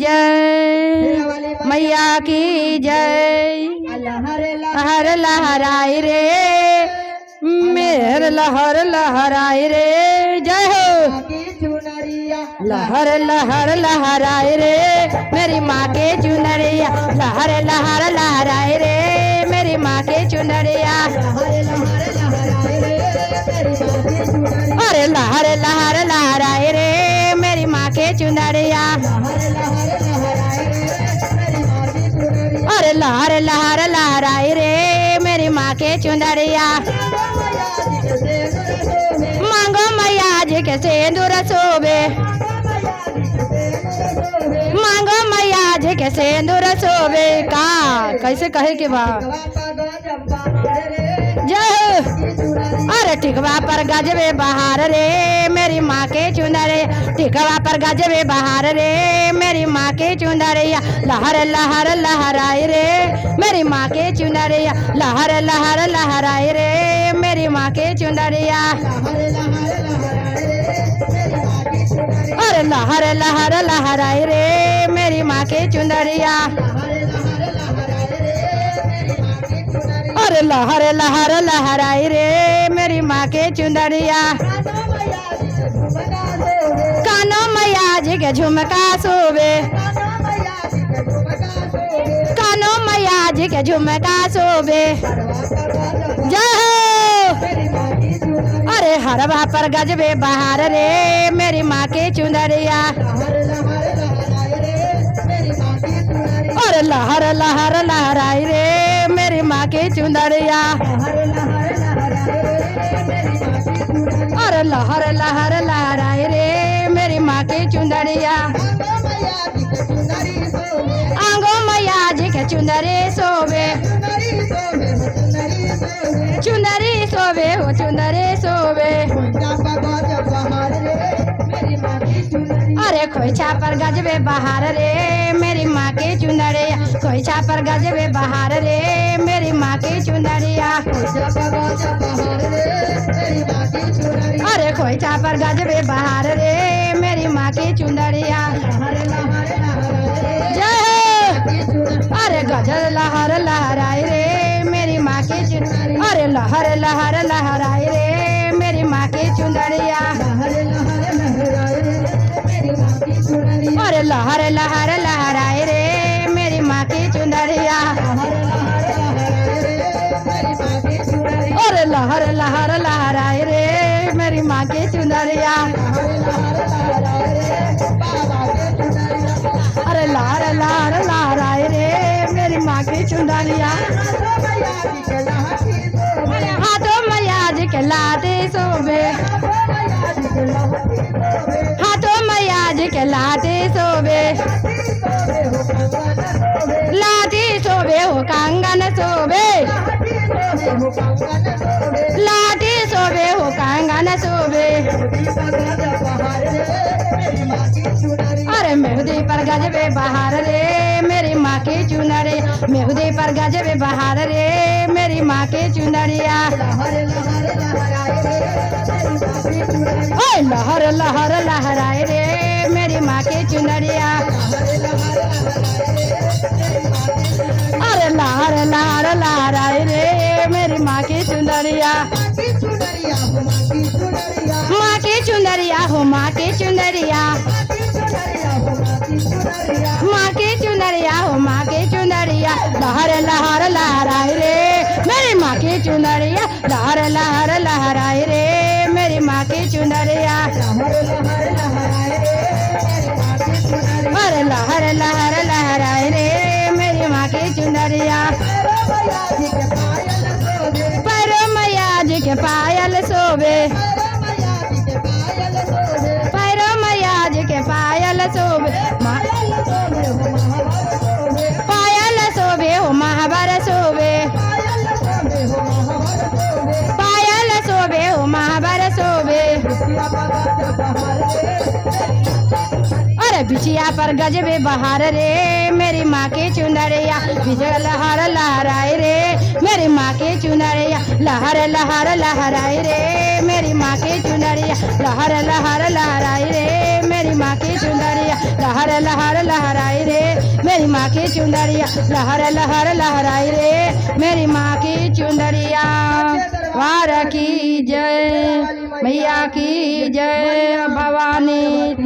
जय मैया की जय। लहर लहराई रे मेहर लहर लहराई रे जय हो। लहर लहर लहराई रे मेरी माँ के चुनरिया। लहर लहर लहराई रे मेरी माँ के चुनरिया। अरे लहर लहर लहराई रे मेरी माँ के चुनरिया। अरे लहर लहर लहराई रे मेरी माँ के चुनरिया। मांगो मैया जी के सिंदूर शोभे। मांगो मैया जी के सिंदूर शोभे का कैसे कहे के बा जय। अरे टिकवा पर गजबे बहार रे मेरी माँ के चुनरे। टिकवा पर गजबे बहार रे मेरी माँ के चुनरिया। लहर लहर लहराई रे मेरी माँ के चुनरिया। लहर लहर लहराई रे मेरी माँ के चुनरिया। अरे लहर लहर लहराई रे मेरी माँ के चुनरिया। अरे लहर लहर लहराई रे मेरी माँ के चुनरिया। कानो मैया जी के झुमका शोभे। कानो मैया जी के झुमका शोभे जय हो। अरे हरवा पर गजबे बहार रे मेरी माँ के चुनरिया। अरे लहर लहर लहराई रे मेरी माँ के चुनरिया। अरे लहर लहर लहराई रे मेरी माँ के चुनरिया। आंगो मैया जी के चुनरी शोभे। चुनरी शोभे हो चुनरी शोभे। अरे खोइछा पर गजबे बहार रे मेरी माँ के चुनरिया। खोइछा पर गजबे बहार रे मेरी माँ के चुनरिया। अरे खोइछा पर गजबे बहार रे मेरी माँ के चुनरिया जय हो। अरे गजल लहर लहराई रे मेरी माँ के चुनरिया। अरे लहर लहर लहराई रे मेरी माँ के चुनरिया। अरे लहर लहर लहराई रे मेरी माँ की चुनरिया। अरे लहर लहर लहराई रे मेरी माँ की चुनरिया। अरे लहर लहर लहराई रे मेरी माँ की चुनरिया। हाथों मैया जी के लाटे शोभे। हाथों मैया जी के लाटे शोभे। लाठी शोभे हो कंगन शोभे। लाठी शोभे हो कंगन शोभे। अरे मेहंदी पर गजबे बहार रे मेरी माँ की चुनरी। मेहंदी पर गजबे बहार रे मेरी माँ की चुनरिया। ओए लहर लहर लहराई रे मेरी माँ की चुनरिया। अरे लहर लहर लहराई रे मेरी माँ की चुनरिया। माँ की चुनरिया हो माँ की चुनरिया। माँ की चुनरिया हो माँ की चुनरिया। लहर लहर लहराई रे मेरी माँ की चुनरिया। लहर लहर लहराई रे मेरी माँ की चुनरिया। अरे लहर लहर लहराई रे मेरी माँ की चुनरिया। पैरों मैया जी के पायल शोभे। पैरों मैया जी के पायल शोभे। पायल शोभे हो महावर शोभे। पायल शोभे हो महावर शोभे। अरे बिछिया पर गजबे बहार रे मेरी माँ की चुनरिया। बिजल लहर लहराई रे मेरी माँ की चुनरिया। लहर लहर लहराई रे मेरी माँ की चुनरिया। लहर लहर लहराई रे मेरी माँ की चुंदरिया लहर लहर लहराई रे मेरी माँ की चुंदरिया लहर लहर लहराई रे मेरी माँ की चुंदरिया वार की जय मैया की जय भवानी